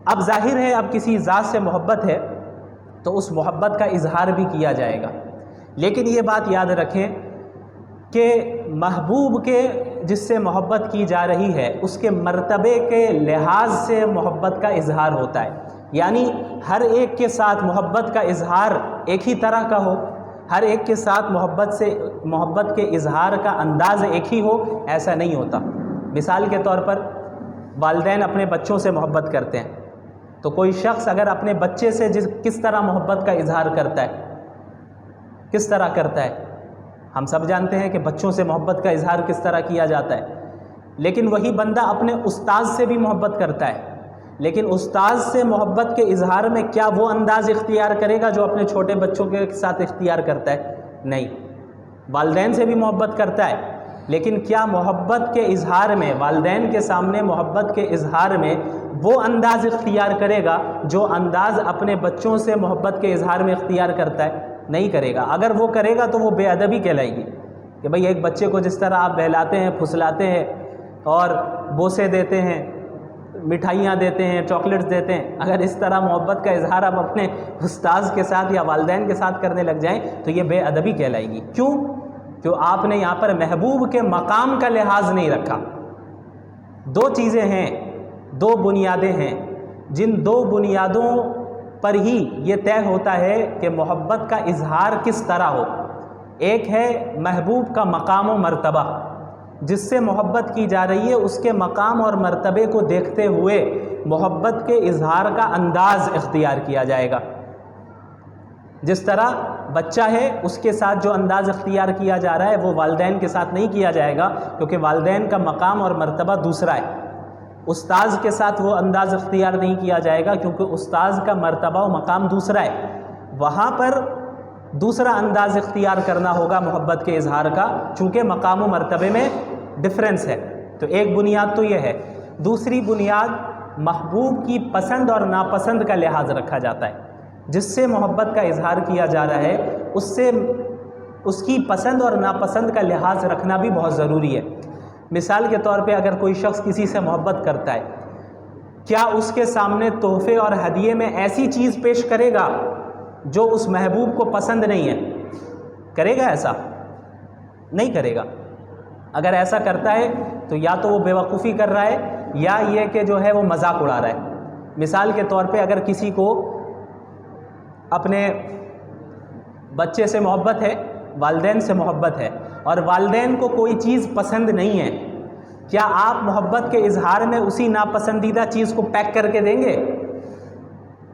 اب ظاہر ہے اب کسی ذات سے محبت ہے تو اس محبت کا اظہار بھی کیا جائے گا، لیکن یہ بات یاد رکھیں کہ محبوب کے جس سے محبت کی جا رہی ہے اس کے مرتبے کے لحاظ سے محبت کا اظہار ہوتا ہے، یعنی ہر ایک کے ساتھ محبت کا اظہار ایک ہی طرح کا ہو، ہر ایک کے ساتھ محبت کے اظہار کا انداز ایک ہی ہو، ایسا نہیں ہوتا۔ مثال کے طور پر والدین اپنے بچوں سے محبت کرتے ہیں، تو کوئی شخص اگر اپنے بچے سے کس طرح محبت کا اظہار کرتا ہے، کس طرح کرتا ہے، ہم سب جانتے ہیں کہ بچوں سے محبت کا اظہار کس طرح کیا جاتا ہے، لیکن وہی بندہ اپنے استاد سے بھی محبت کرتا ہے، لیکن استاد سے محبت کے اظہار میں کیا وہ انداز اختیار کرے گا جو اپنے چھوٹے بچوں کے ساتھ اختیار کرتا ہے؟ نہیں۔ والدین سے بھی محبت کرتا ہے، لیکن کیا محبت کے اظہار میں، والدین کے سامنے محبت کے اظہار میں وہ انداز اختیار کرے گا جو انداز اپنے بچوں سے محبت کے اظہار میں اختیار کرتا ہے؟ نہیں کرے گا۔ اگر وہ کرے گا تو وہ بے ادبی کہلائے گی کہ بھئی ایک بچے کو جس طرح آپ بہلاتے ہیں، پھسلاتے ہیں اور بوسے دیتے ہیں، مٹھائیاں دیتے ہیں، چاکلیٹس دیتے ہیں، اگر اس طرح محبت کا اظہار آپ اپنے استاذ کے ساتھ یا والدین کے ساتھ کرنے لگ جائیں تو یہ بے ادبی کہلائے گی۔ کیوں؟ جو آپ نے یہاں پر محبوب کے مقام کا لحاظ نہیں رکھا۔ دو چیزیں ہیں، دو بنیادیں ہیں، جن دو بنیادوں پر ہی یہ طے ہوتا ہے کہ محبت کا اظہار کس طرح ہو۔ ایک ہے محبوب کا مقام و مرتبہ، جس سے محبت کی جا رہی ہے اس کے مقام اور مرتبے کو دیکھتے ہوئے محبت کے اظہار کا انداز اختیار کیا جائے گا۔ جس طرح بچہ ہے اس کے ساتھ جو انداز اختیار کیا جا رہا ہے وہ والدین کے ساتھ نہیں کیا جائے گا، کیونکہ والدین کا مقام اور مرتبہ دوسرا ہے۔ استاذ کے ساتھ وہ انداز اختیار نہیں کیا جائے گا کیونکہ استاذ کا مرتبہ و مقام دوسرا ہے، وہاں پر دوسرا انداز اختیار کرنا ہوگا محبت کے اظہار کا، چونکہ مقام و مرتبے میں ڈفرینس ہے۔ تو ایک بنیاد تو یہ ہے۔ دوسری بنیاد محبوب کی پسند اور ناپسند کا لحاظ رکھا جاتا ہے، جس سے محبت کا اظہار کیا جا رہا ہے اس کی پسند اور ناپسند کا لحاظ رکھنا بھی بہت ضروری ہے۔ مثال کے طور پہ اگر کوئی شخص کسی سے محبت کرتا ہے، کیا اس کے سامنے تحفے اور ہدیے میں ایسی چیز پیش کرے گا جو اس محبوب کو پسند نہیں ہے؟ کرے گا ایسا؟ نہیں کرے گا۔ اگر ایسا کرتا ہے تو یا تو وہ بے وقوفی کر رہا ہے یا یہ کہ جو ہے وہ مذاق اڑا رہا ہے۔ مثال کے طور پہ اگر کسی کو اپنے بچے سے محبت ہے، والدین سے محبت ہے، اور والدین کو کوئی چیز پسند نہیں ہے، کیا آپ محبت کے اظہار میں اسی ناپسندیدہ چیز کو پیک کر کے دیں گے؟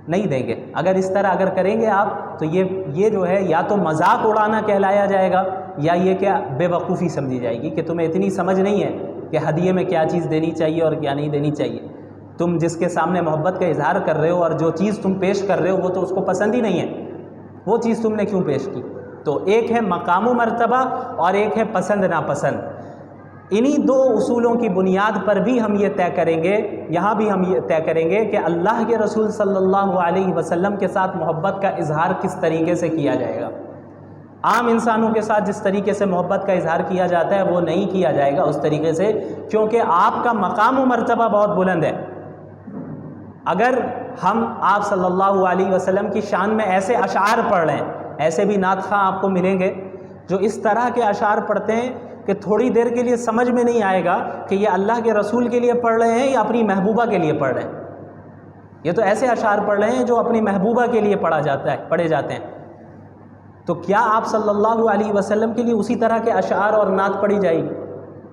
نہیں دیں گے۔ اگر اس طرح اگر کریں گے آپ تو یہ جو ہے یا تو مذاق اڑانا کہلایا جائے گا یا یہ کیا بے وقوفی سمجھی جائے گی کہ تمہیں اتنی سمجھ نہیں ہے کہ ہدیے میں کیا چیز دینی چاہیے اور کیا نہیں دینی چاہیے۔ تم جس کے سامنے محبت کا اظہار کر رہے ہو اور جو چیز تم پیش کر رہے ہو وہ تو اس کو پسند ہی نہیں ہے، وہ چیز تم نے کیوں پیش کی؟ تو ایک ہے مقام و مرتبہ اور ایک ہے پسند ناپسند۔ انہی دو اصولوں کی بنیاد پر بھی ہم یہ طے کریں گے، یہاں بھی ہم یہ طے کریں گے کہ اللہ کے رسول صلی اللہ علیہ وسلم کے ساتھ محبت کا اظہار کس طریقے سے کیا جائے گا۔ عام انسانوں کے ساتھ جس طریقے سے محبت کا اظہار کیا جاتا ہے وہ نہیں کیا جائے گا اس طریقے سے، کیونکہ آپ کا مقام و مرتبہ بہت بلند ہے۔ اگر ہم آپ صلی اللہ علیہ وسلم کی شان میں ایسے اشعار پڑھ رہے ہیں، ایسے بھی نعت خواں آپ کو ملیں گے جو اس طرح کے اشعار پڑھتے ہیں کہ تھوڑی دیر کے لیے سمجھ میں نہیں آئے گا کہ یہ اللہ کے رسول کے لیے پڑھ رہے ہیں یا اپنی محبوبہ کے لیے پڑھ رہے ہیں۔ یہ تو ایسے اشعار پڑھ رہے ہیں جو اپنی محبوبہ کے لیے پڑھے جاتے ہیں۔ تو کیا آپ صلی اللہ علیہ وسلم کے لیے اسی طرح کے اشعار اور نعت پڑھی جائے گی؟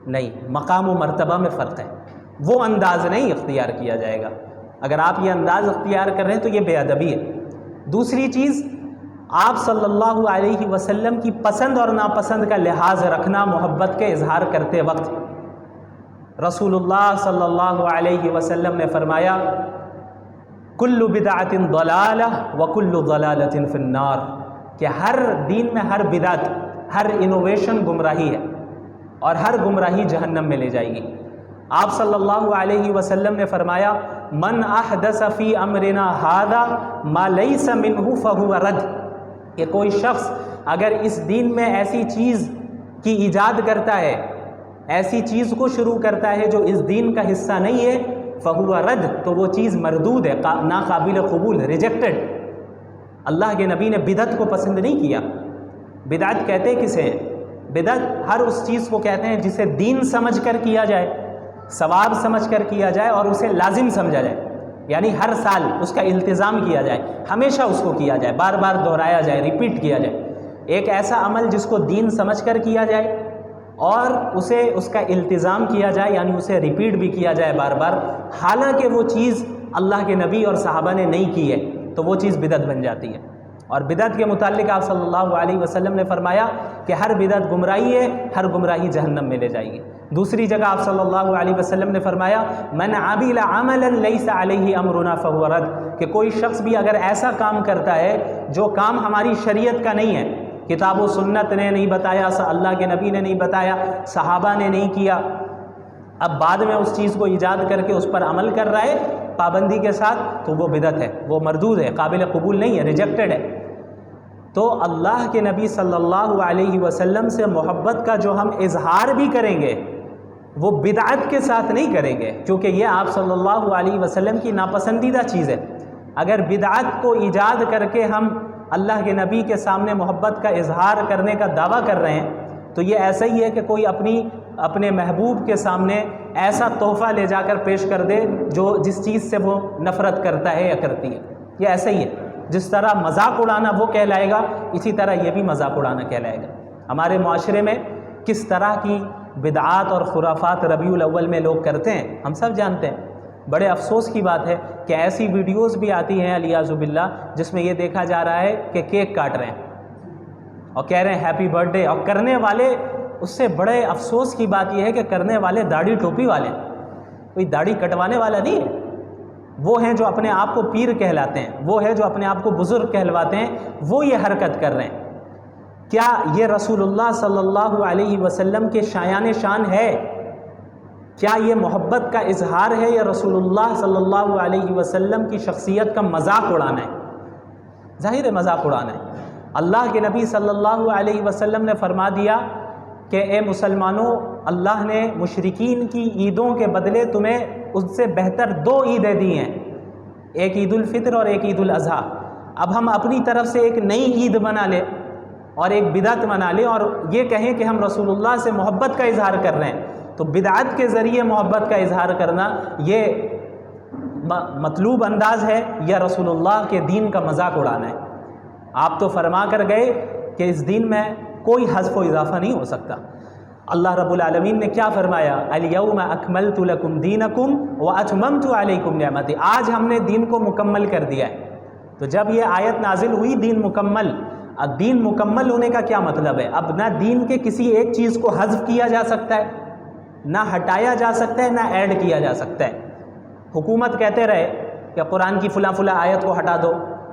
نہیں، مقام و مرتبہ میں فرق ہے، وہ انداز نہیں اختیار کیا جائے گا۔ اگر آپ یہ انداز اختیار کر رہے ہیں تو یہ بے ادبی ہے۔ دوسری چیز، آپ صلی اللہ علیہ وسلم کی پسند اور ناپسند کا لحاظ رکھنا محبت کے اظہار کرتے وقت۔ رسول اللہ صلی اللہ علیہ وسلم نے فرمایا کل بدعت ضلالہ وکل ضلالۃ فی النار، کہ ہر دین میں ہر بدعت، ہر انوویشن گمراہی ہے اور ہر گمراہی جہنم میں لے جائے گی۔ آپ صلی اللہ علیہ وسلم نے فرمایا من احدث فی امرنا ھذا ما لیس منہ فہو رد، کہ کوئی شخص اگر اس دین میں ایسی چیز کی ایجاد کرتا ہے، ایسی چیز کو شروع کرتا ہے جو اس دین کا حصہ نہیں ہے، فہو رد، تو وہ چیز مردود ہے، ناقابل قبول، ریجیکٹڈ۔ اللہ کے نبی نے بدعت کو پسند نہیں کیا۔ بدعت کہتے کسے ہیں؟ بدعت ہر اس چیز کو کہتے ہیں جسے دین سمجھ کر کیا جائے، ثواب سمجھ کر کیا جائے اور اسے لازم سمجھا جائے، یعنی ہر سال اس کا التزام کیا جائے، ہمیشہ اس کو کیا جائے، بار بار دہرایا جائے، ریپیٹ کیا جائے۔ ایک ایسا عمل جس کو دین سمجھ کر کیا جائے اور اسے اس کا التزام کیا جائے، یعنی اسے ریپیٹ بھی کیا جائے بار بار، حالانکہ وہ چیز اللہ کے نبی اور صحابہ نے نہیں کی ہے، تو وہ چیز بدعت بن جاتی ہے۔ اور بدعت کے متعلق آپ صلی اللہ علیہ وسلم نے فرمایا کہ ہر بدعت گمراہی ہے، ہر گمراہی جہنم میں لے جائے گی۔ دوسری جگہ آپ صلی اللہ علیہ وسلم نے فرمایا من عمل عملا لیس علیہ امرنا فہو رد، کہ کوئی شخص بھی اگر ایسا کام کرتا ہے جو کام ہماری شریعت کا نہیں ہے، کتاب و سنت نے نہیں بتایا، اللہ کے نبی نے نہیں بتایا، صحابہ نے نہیں کیا، اب بعد میں اس چیز کو ایجاد کر کے اس پر عمل کر رہا ہے پابندی کے ساتھ، تو وہ بدعت ہے، وہ مردود ہے، قابل قبول نہیں ہے، ریجیکٹڈ ہے۔ تو اللہ کے نبی صلی اللہ علیہ وسلم سے محبت کا جو ہم اظہار بھی کریں گے وہ بدعت کے ساتھ نہیں کریں گے، کیونکہ یہ آپ صلی اللہ علیہ وسلم کی ناپسندیدہ چیز ہے۔ اگر بدعت کو ایجاد کر کے ہم اللہ کے نبی کے سامنے محبت کا اظہار کرنے کا دعویٰ کر رہے ہیں تو یہ ایسا ہی ہے کہ کوئی اپنے محبوب کے سامنے ایسا تحفہ لے جا کر پیش کر دے جس چیز سے وہ نفرت کرتا ہے یا کرتی ہے۔ یہ ایسا ہی ہے، جس طرح مذاق اڑانا وہ کہلائے گا، اسی طرح یہ بھی مذاق اڑانا کہلائے گا۔ ہمارے معاشرے میں کس طرح کی بدعات اور خرافات ربیع الاول میں لوگ کرتے ہیں ہم سب جانتے ہیں۔ بڑے افسوس کی بات ہے کہ ایسی ویڈیوز بھی آتی ہیں علیاذ باللہ جس میں یہ دیکھا جا رہا ہے کہ کیک کاٹ رہے ہیں اور کہہ رہے ہیں ہیپی برتھ ڈے، اور کرنے والے، اس سے بڑے افسوس کی بات یہ ہے کہ کرنے والے داڑھی ٹوپی والے، کوئی داڑھی کٹوانے والا نہیں ہے، وہ ہیں جو اپنے آپ کو پیر کہلاتے ہیں، وہ ہے جو اپنے آپ کو بزرگ کہلواتے ہیں، وہ یہ حرکت کر رہے ہیں۔ کیا یہ رسول اللہ صلی اللہ علیہ وسلم کے شایان شان ہے؟ کیا یہ محبت کا اظہار ہے یا رسول اللہ صلی اللہ علیہ وسلم کی شخصیت کا مذاق اڑانا ہے؟ ظاہر ہے مذاق اڑانا ہے۔ اللہ کے نبی صلی اللہ علیہ وسلم نے فرما دیا کہ اے مسلمانوں، اللہ نے مشرکین کی عیدوں کے بدلے تمہیں ان سے بہتر 2 عیدیں دی ہیں، ایک عید الفطر اور ایک عید الاضحیٰ۔ اب ہم اپنی طرف سے ایک نئی عید بنا لیں اور ایک بدعت بنا لیں اور یہ کہیں کہ ہم رسول اللہ سے محبت کا اظہار کر رہے ہیں، تو بدعت کے ذریعے محبت کا اظہار کرنا یہ مطلوب انداز ہے یا رسول اللہ کے دین کا مذاق اڑانا ہے؟ آپ تو فرما کر گئے کہ اس دین میں کوئی حذف و اضافہ نہیں ہو سکتا۔ اللہ رب العالمین نے کیا فرمایا؟ الیوم اکملت لکم دینکم واتممت علیکم نعمتی، آج ہم نے دین کو مکمل کر دیا ہے۔ تو جب یہ آیت نازل ہوئی دین مکمل، اب دین مکمل ہونے کا کیا مطلب ہے؟ اب نہ دین کے کسی ایک چیز کو حذف کیا جا سکتا ہے، نہ ہٹایا جا سکتا ہے، نہ ایڈ کیا جا سکتا ہے۔ حکومت کہتے رہے کہ قرآن کی فلاں فلاں آیت کو ہٹا دو،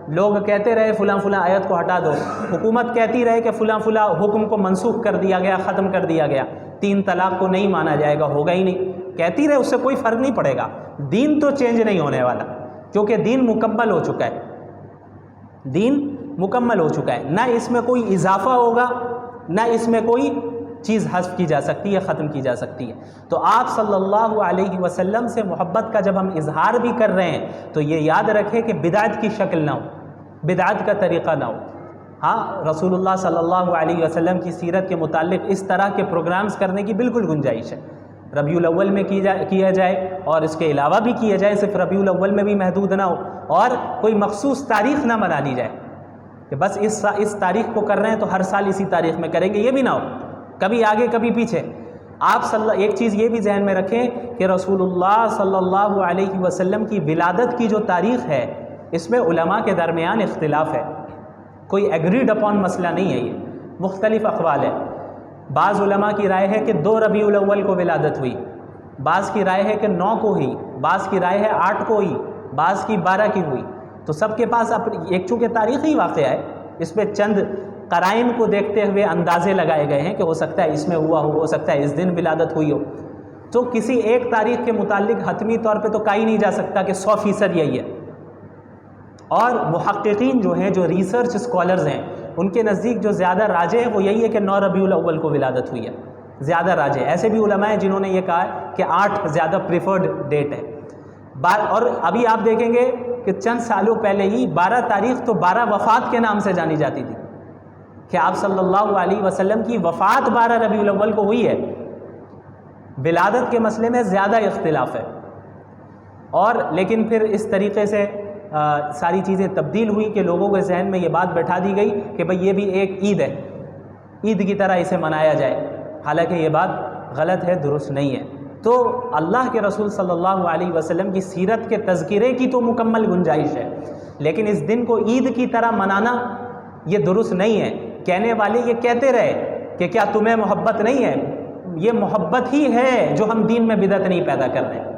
لوگ کہتے رہے فلاں فلاں آیت کو ہٹا دو، حکومت کہتی رہے کہ فلاں فلاں حکم کو منسوخ کر دیا گیا، ختم کر دیا گیا، 3 طلاق کو نہیں مانا جائے گا، ہوگا ہی نہیں، کہتی رہے، اس سے کوئی فرق نہیں پڑے گا، دین تو چینج نہیں ہونے والا، کیونکہ دین مکمل ہو چکا ہے، دین مکمل ہو چکا ہے، نہ اس میں کوئی اضافہ ہوگا، نہ اس میں کوئی چیز حذف کی جا سکتی ہے، ختم کی جا سکتی ہے۔ تو آپ صلی اللہ علیہ وسلم سے محبت کا جب ہم اظہار بھی کر رہے ہیں تو یہ یاد رکھیں کہ بدعت کی شکل نہ ہو، بدعت کا طریقہ نہ ہو۔ ہاں، رسول اللہ صلی اللہ علیہ وسلم کی سیرت کے متعلق اس طرح کے پروگرامز کرنے کی بالکل گنجائش ہے، ربیع الاول میں کیا جائے اور اس کے علاوہ بھی کیا جائے، صرف ربیع الاول میں بھی محدود نہ ہو، اور کوئی مخصوص تاریخ نہ بنا لی جائے کہ بس اس تاریخ کو کر رہے ہیں تو ہر سال اسی تاریخ میں کریں گے، یہ بھی نہ ہو، کبھی آگے کبھی پیچھے۔ آپ ایک چیز یہ بھی ذہن میں رکھیں کہ رسول اللہ صلی اللہ علیہ وسلم کی ولادت کی جو تاریخ ہے اس میں علماء کے درمیان اختلاف ہے، کوئی ایگریڈ اپون مسئلہ نہیں ہے، یہ مختلف اقوال ہے۔ بعض علماء کی رائے ہے کہ 2 ربیع الاول کو ولادت ہوئی، بعض کی رائے ہے کہ 9 کو ہوئی، بعض کی رائے ہے 8 کو ہوئی، بعض کی 12 کی ہوئی۔ تو سب کے پاس ایک چونکہ تاریخی واقعہ ہے، اس پہ چند قرائن کو دیکھتے ہوئے اندازے لگائے گئے ہیں کہ ہو سکتا ہے اس میں ہوا ہو سکتا ہے اس دن ولادت ہوئی ہو، تو کسی ایک تاریخ کے متعلق حتمی طور پہ تو کہا ہی نہیں جا سکتا کہ 100% یہی ہے۔ اور محققین جو ہیں، جو ریسرچ اسکالرز ہیں، ان کے نزدیک جو زیادہ راجح ہے وہ یہی ہے کہ 9 ربیع الاول کو ولادت ہوئی ہے، زیادہ راجح۔ ایسے بھی علماء ہیں جنہوں نے یہ کہا کہ 8 زیادہ پریفرڈ ڈیٹ ہے۔ اور ابھی آپ دیکھیں گے کہ چند سالوں پہلے ہی 12 تاریخ تو 12 وفات کے نام سے جانی جاتی تھی کہ آپ صلی اللہ علیہ وسلم کی وفات 12 ربیع الاول کو ہوئی ہے. ولادت کے مسئلے میں زیادہ اختلاف ہے. اور لیکن پھر اس طریقے سے ساری چیزیں تبدیل ہوئی کہ لوگوں کے ذہن میں یہ بات بٹھا دی گئی کہ بھئی یہ بھی ایک عید ہے، عید کی طرح اسے منایا جائے. حالانکہ یہ بات غلط ہے، درست نہیں ہے. تو اللہ کے رسول صلی اللہ علیہ وسلم کی سیرت کے تذکرے کی تو مکمل گنجائش ہے، لیکن اس دن کو عید کی طرح منانا یہ درست نہیں ہے. کہنے والے یہ کہتے رہے کہ کیا تمہیں محبت نہیں ہے؟ یہ محبت ہی ہے جو ہم دین میں بدعت نہیں پیدا کر رہے ہیں.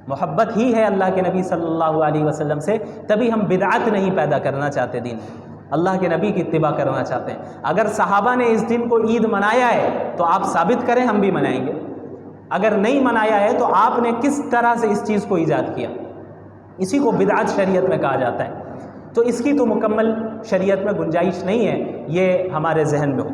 محبت ہی ہے اللہ کے نبی صلی اللہ علیہ وسلم سے، تبھی ہم بدعت نہیں پیدا کرنا چاہتے دین میں، اللہ کے نبی کی اتباع کرنا چاہتے ہیں. اگر صحابہ نے اس دن کو عید منایا ہے تو آپ ثابت کریں، ہم بھی منائیں گے. اگر نہیں منایا ہے تو آپ نے کس طرح سے اس چیز کو ایجاد کیا؟ اسی کو بدعت شریعت میں کہا جاتا ہے. تو اس کی تو مکمل شریعت میں گنجائش نہیں ہے، یہ ہمارے ذہن میں ہو.